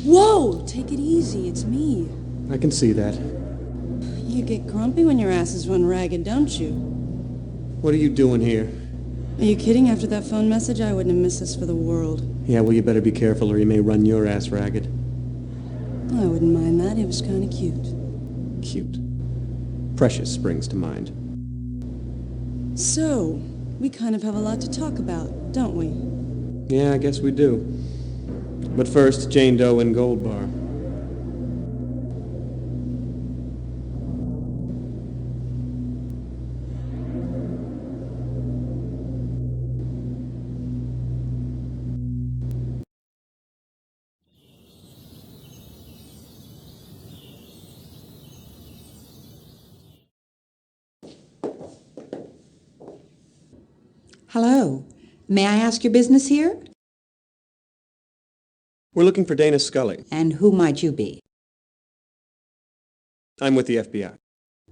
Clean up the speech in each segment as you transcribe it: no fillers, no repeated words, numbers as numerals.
Whoa! Take it easy, it's me. I can see that. You get grumpy when your asses run ragged, don't you? What are you doing here? Are you kidding? After that phone message, I wouldn't have missed this for the world. Yeah, well, you better be careful or you may run your ass ragged. I wouldn't mind that. It was kind of cute. Cute. Precious springs to mind. So, we kind of have a lot to talk about, don't we? Yeah, I guess we do. But first, Jane Doe and Gold Bar. Hello. May I ask your business here? We're looking for Dana Scully. And who might you be? I'm with the FBI.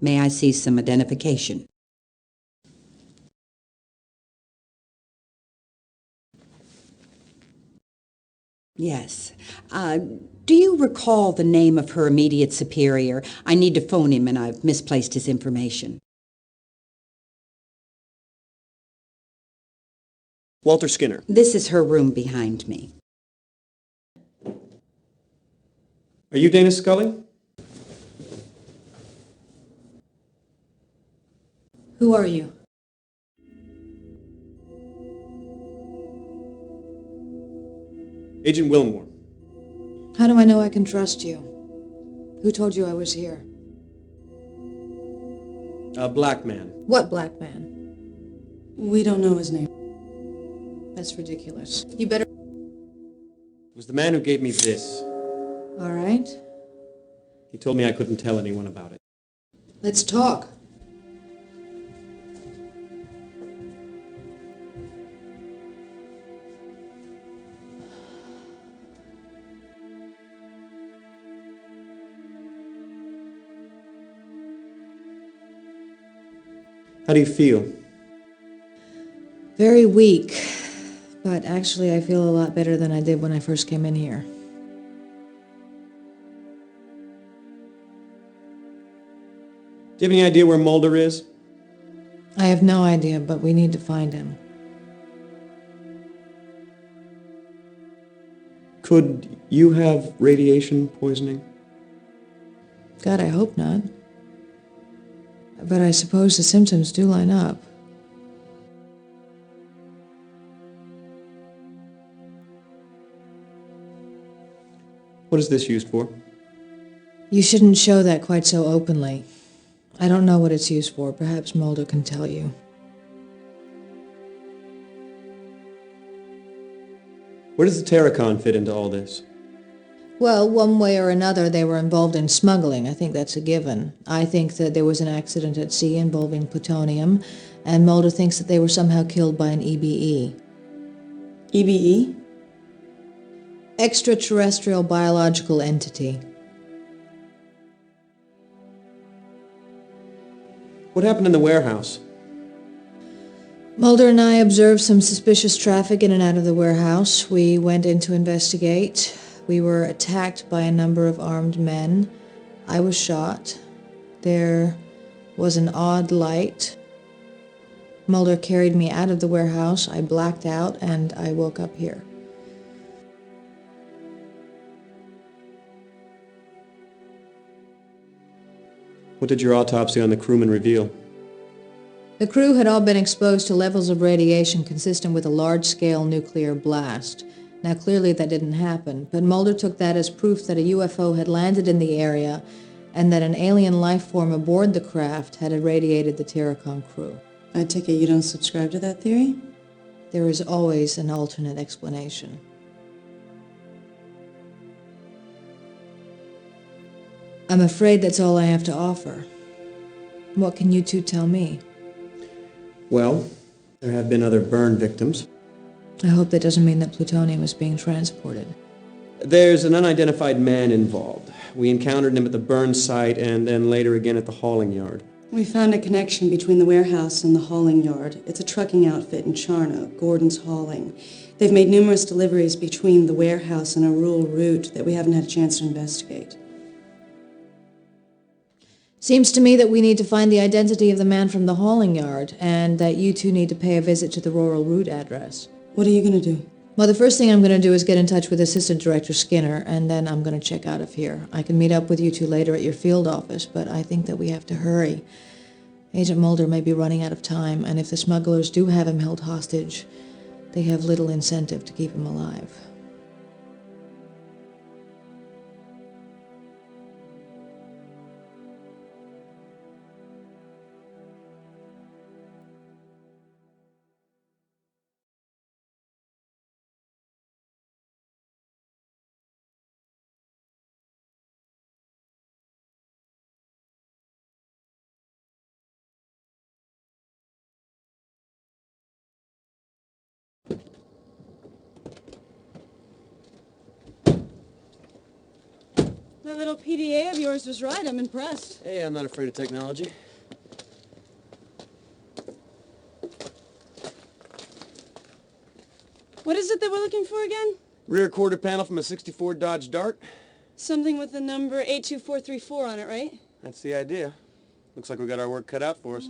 May I see some identification? Yes. Do you recall the name of her immediate superior? I need to phone him and I've misplaced his information. Walter Skinner. This is her room behind me. Are you Dana Scully? Who are you? Agent Willmore. How do I know I can trust you? Who told you I was here? A black man. What black man? We don't know his name. That's ridiculous. You better... It was the man who gave me this. All right. He told me I couldn't tell anyone about it. Let's talk. How do you feel? Very weak. But actually, I feel a lot better than I did when I first came in here. Do you have any idea where Mulder is? I have no idea, but we need to find him. Could you have radiation poisoning? God, I hope not. But I suppose the symptoms do line up. What is this used for? You shouldn't show that quite so openly. I don't know what it's used for. Perhaps Mulder can tell you. Where does the Terracon fit into all this? Well, one way or another, they were involved in smuggling. I think that's a given. I think that there was an accident at sea involving plutonium, and Mulder thinks that they were somehow killed by an EBE. EBE? Extraterrestrial biological entity. What happened in the warehouse? Mulder and I observed some suspicious traffic in and out of the warehouse. We went in to investigate. We were attacked by a number of armed men. I was shot. There was an odd light. Mulder carried me out of the warehouse. I blacked out and I woke up here. What did your autopsy on the crewmen reveal? The crew had all been exposed to levels of radiation consistent with a large-scale nuclear blast. Now, clearly that didn't happen, but Mulder took that as proof that a UFO had landed in the area and that an alien life form aboard the craft had irradiated the Terracon crew. I take it you don't subscribe to that theory? There is always an alternate explanation. I'm afraid that's all I have to offer. What can you two tell me? Well, there have been other burn victims. I hope that doesn't mean that plutonium is being transported. There's an unidentified man involved. We encountered him at the burn site and then later again at the hauling yard. We found a connection between the warehouse and the hauling yard. It's a trucking outfit in Charno, Gordon's Hauling. They've made numerous deliveries between the warehouse and a rural route that we haven't had a chance to investigate. Seems to me that we need to find the identity of the man from the hauling yard, and that you two need to pay a visit to the rural route address. What are you going to do? Well, the first thing I'm going to do is get in touch with Assistant Director Skinner, and then I'm going to check out of here. I can meet up with you two later at your field office, but I think that we have to hurry. Agent Mulder may be running out of time, and if the smugglers do have him held hostage, they have little incentive to keep him alive. That little PDA of yours was right. I'm impressed. Hey, I'm not afraid of technology. What is it that we're looking for again? Rear quarter panel from a 64 Dodge Dart. Something with the number 82434 on it, right? That's the idea. Looks like we got our work cut out for us.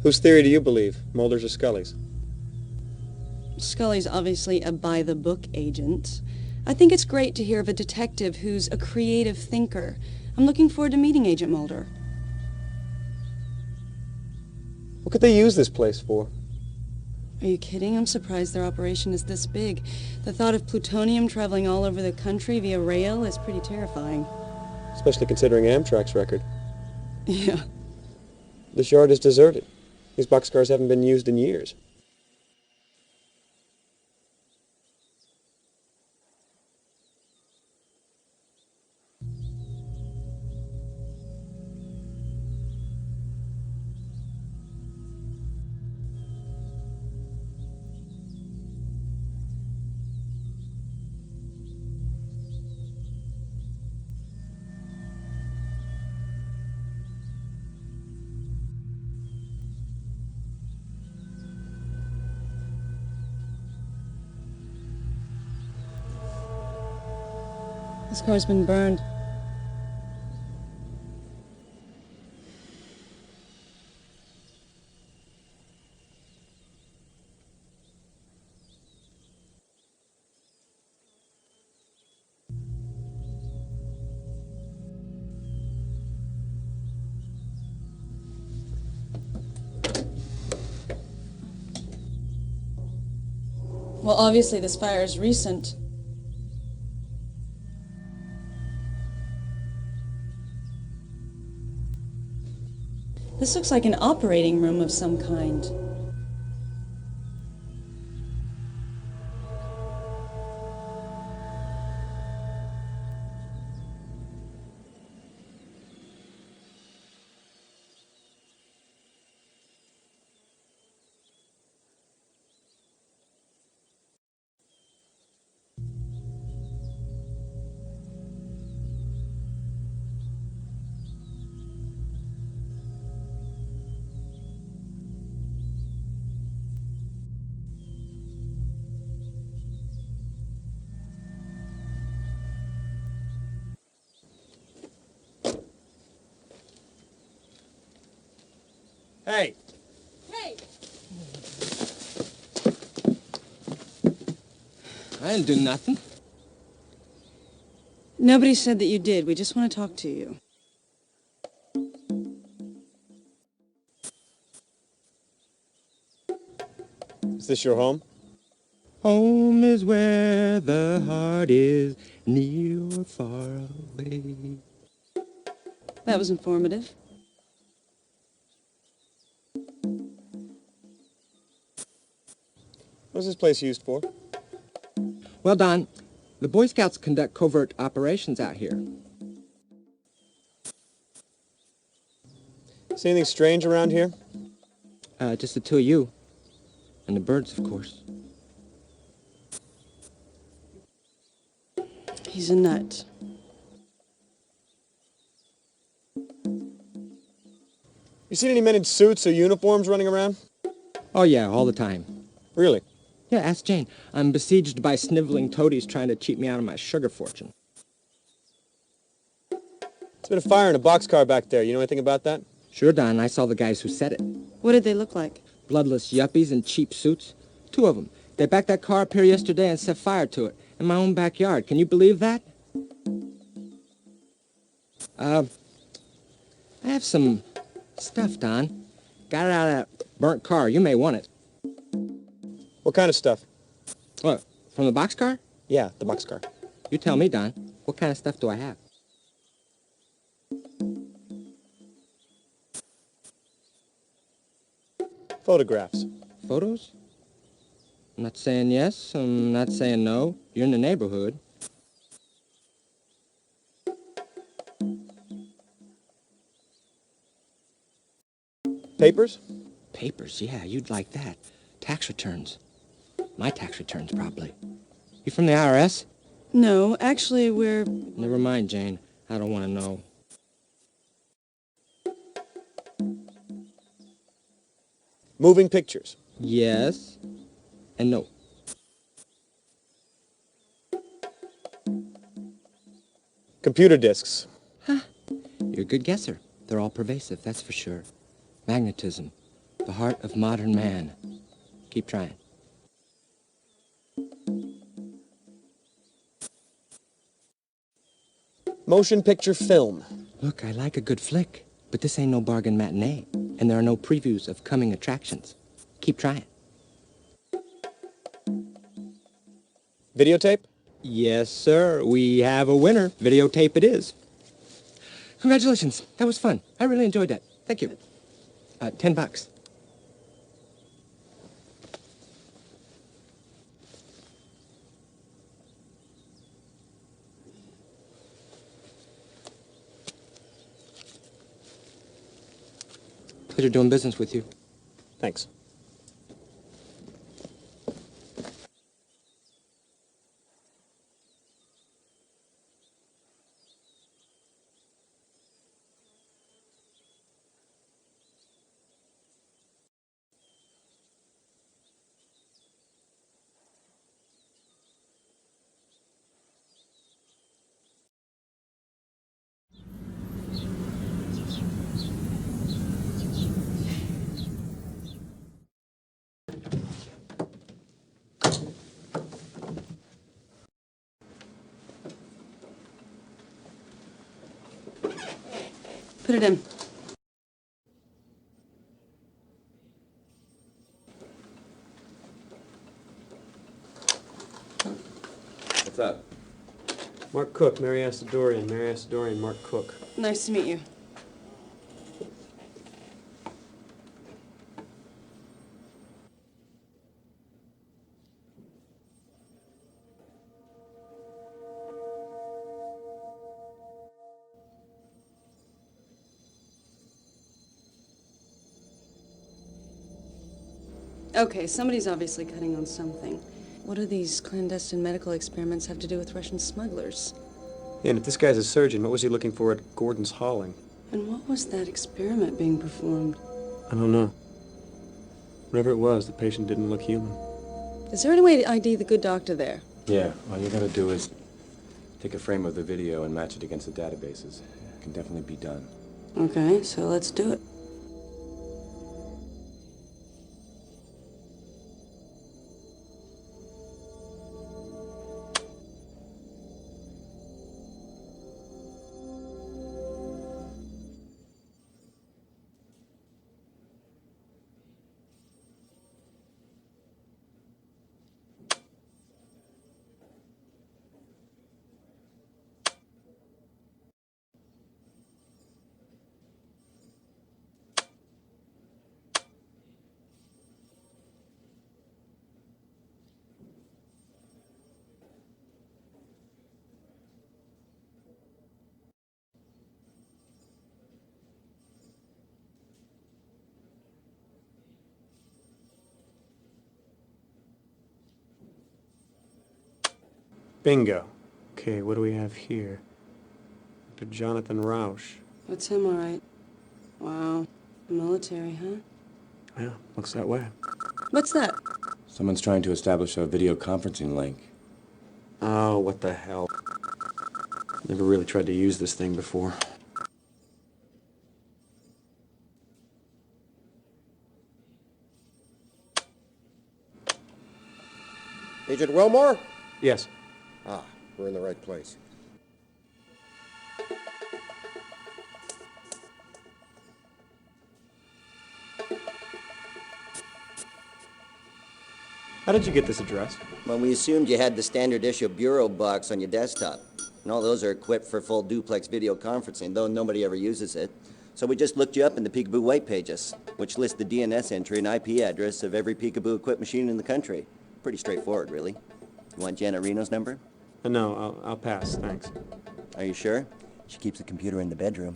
Whose theory do you believe, Mulder's or Scully's? Scully's obviously a by-the-book agent. I think it's great to hear of a detective who's a creative thinker. I'm looking forward to meeting Agent Mulder. What could they use this place for? Are you kidding? I'm surprised their operation is this big. The thought of plutonium traveling all over the country via rail is pretty terrifying. Especially considering Amtrak's record. Yeah. This yard is deserted. These boxcars haven't been used in years. This car's been burned. Well, obviously this fire is recent. This looks like an operating room of some kind. Hey! Hey! I didn't do nothing. Nobody said that you did. We just want to talk to you. Is this your home? Home is where the heart is, near or far away. That was informative. What's this place used for? Well, Don, the Boy Scouts conduct covert operations out here. See anything strange around here? Just the two of you. And the birds, of course. He's a nut. You seen any men in suits or uniforms running around? Oh, yeah, all the time. Really? Yeah, ask Jane. I'm besieged by sniveling toadies trying to cheat me out of my sugar fortune. There's been a fire in a boxcar back there. You know anything about that? Sure, Don, I saw the guys who set it. What did they look like? Bloodless yuppies in cheap suits. Two of them. They backed that car up here yesterday and set fire to it in my own backyard. Can you believe that? I have some stuff, Don. Got it out of that burnt car. You may want it. What kind of stuff? What, from the boxcar? Yeah, the boxcar. You tell me, Don. What kind of stuff do I have? Photographs. Photos? I'm not saying yes, I'm not saying no. You're in the neighborhood. Papers? Papers, yeah, you'd like that. Tax returns. My tax returns, probably. You from the IRS? No, actually, we're... Never mind, Jane. I don't want to know. Moving pictures. Yes and no. Computer disks. You're a good guesser. They're all pervasive, that's for sure. Magnetism, the heart of modern man. Keep trying. Motion picture film. Look, I like a good flick, but this ain't no bargain matinee, and there are no previews of coming attractions. Keep trying. Videotape? Yes, sir. We have a winner. Videotape it is. Congratulations. That was fun. I really enjoyed that. Thank you. $10. Pleasure doing business with you. Thanks. Put it in. up? Mark Cook, Mary Asadorian. Mary Asadorian, Mark Cook. Nice to meet you. Okay, somebody's obviously cutting on something. What do these clandestine medical experiments have to do with Russian smugglers? Yeah, and if this guy's a surgeon, what was he looking for at Gordon's hauling? And what was that experiment being performed? I don't know. Whatever it was, the patient didn't look human. Is there any way to ID the good doctor there? Yeah, all you gotta do is take a frame of the video and match it against the databases. It can definitely be done. Okay, so let's do it. Bingo. Okay, what do we have here? Dr. Jonathan Rausch. What's him, all right? Wow. Military, huh? Yeah, looks that way. What's that? Someone's trying to establish a video conferencing link. Oh, what the hell. Never really tried to use this thing before. Agent Willmore? Yes. Ah, we're in the right place. How did you get this address? Well, we assumed you had the standard issue bureau box on your desktop. And all those are equipped for full duplex video conferencing, though nobody ever uses it. So we just looked you up in the Peekaboo white pages, which list the DNS entry and IP address of every Peekaboo-equipped machine in the country. Pretty straightforward, really. You want Janet Reno's number? No, I'll pass, thanks. Are you sure? She keeps the computer in the bedroom.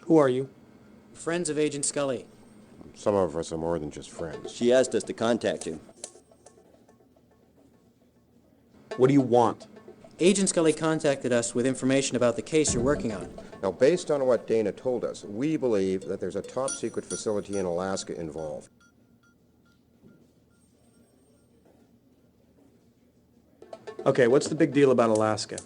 Who are you? Friends of Agent Scully. Some of us are more than just friends. She asked us to contact you. What do you want? Agent Scully contacted us with information about the case you're working on. Now, based on what Dana told us, we believe that there's a top-secret facility in Alaska involved. Okay, what's the big deal about Alaska?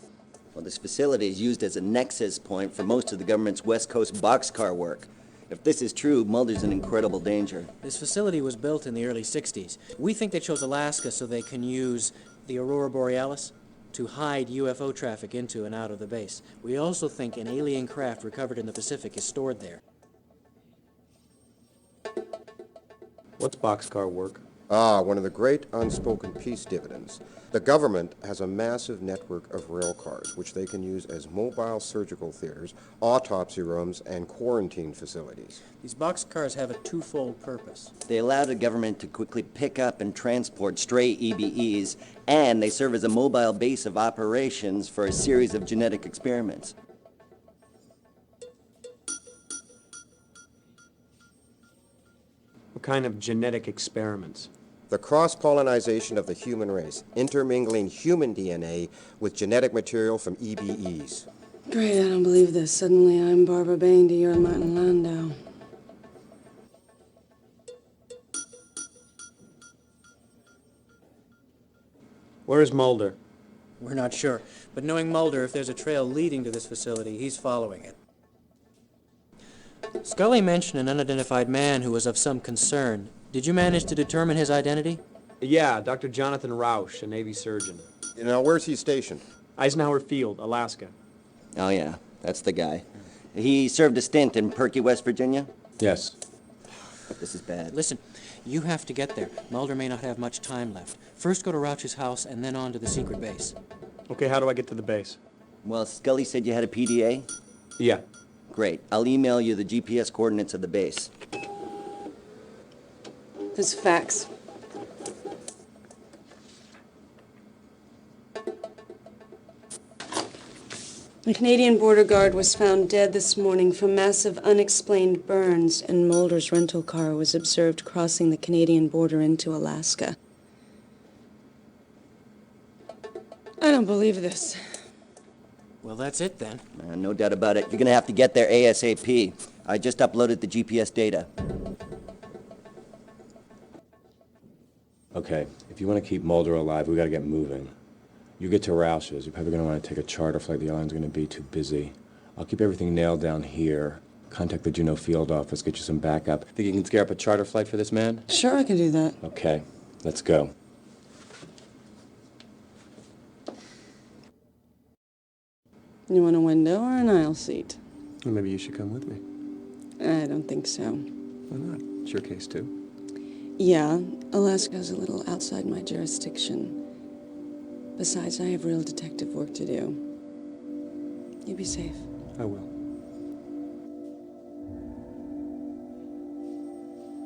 Well, this facility is used as a nexus point for most of the government's West Coast boxcar work. If this is true, Mulder's in incredible danger. This facility was built in the early 60s. We think they chose Alaska so they can use the Aurora Borealis to hide UFO traffic into and out of the base. We also think an alien craft recovered in the Pacific is stored there. What's boxcar work? Ah, one of the great unspoken peace dividends. The government has a massive network of rail cars, which they can use as mobile surgical theaters, autopsy rooms, and quarantine facilities. These boxcars have a twofold purpose. They allow the government to quickly pick up and transport stray EBEs, and they serve as a mobile base of operations for a series of genetic experiments. What kind of genetic experiments? The cross-pollinization of the human race, intermingling human DNA with genetic material from EBEs. Great, I don't believe this. Suddenly I'm Barbara Bain to your Martin Landau. Where is Mulder? We're not sure, but knowing Mulder, if there's a trail leading to this facility, he's following it. Scully mentioned an unidentified man who was of some concern. Did you manage to determine his identity? Yeah, Dr. Jonathan Rausch, a Navy surgeon. Now, where's he stationed? Eisenhower Field, Alaska. Oh yeah, that's the guy. He served a stint in Perky, West Virginia? Yes. This is bad. Listen, you have to get there. Mulder may not have much time left. First go to Rauch's house and then on to the secret base. Okay, how do I get to the base? Well, Scully said you had a PDA? Yeah. Great. I'll email you the GPS coordinates of the base. There's fax. A Canadian border guard was found dead this morning from massive unexplained burns, and Mulder's rental car was observed crossing the Canadian border into Alaska. I don't believe this. Well, that's it then. No doubt about it. You're going to have to get there ASAP. I just uploaded the GPS data. Okay, if you want to keep Mulder alive, we got to get moving. You get to Roush's, you're probably going to want to take a charter flight. The airline's going to be too busy. I'll keep everything nailed down here. Contact the Juneau field office, get you some backup. Think you can scare up a charter flight for this man? Sure, I can do that. Okay, let's go. You want a window or an aisle seat? Well, maybe you should come with me. I don't think so. Why not? It's your case, too. Yeah, Alaska's a little outside my jurisdiction. Besides, I have real detective work to do. You be safe. I will.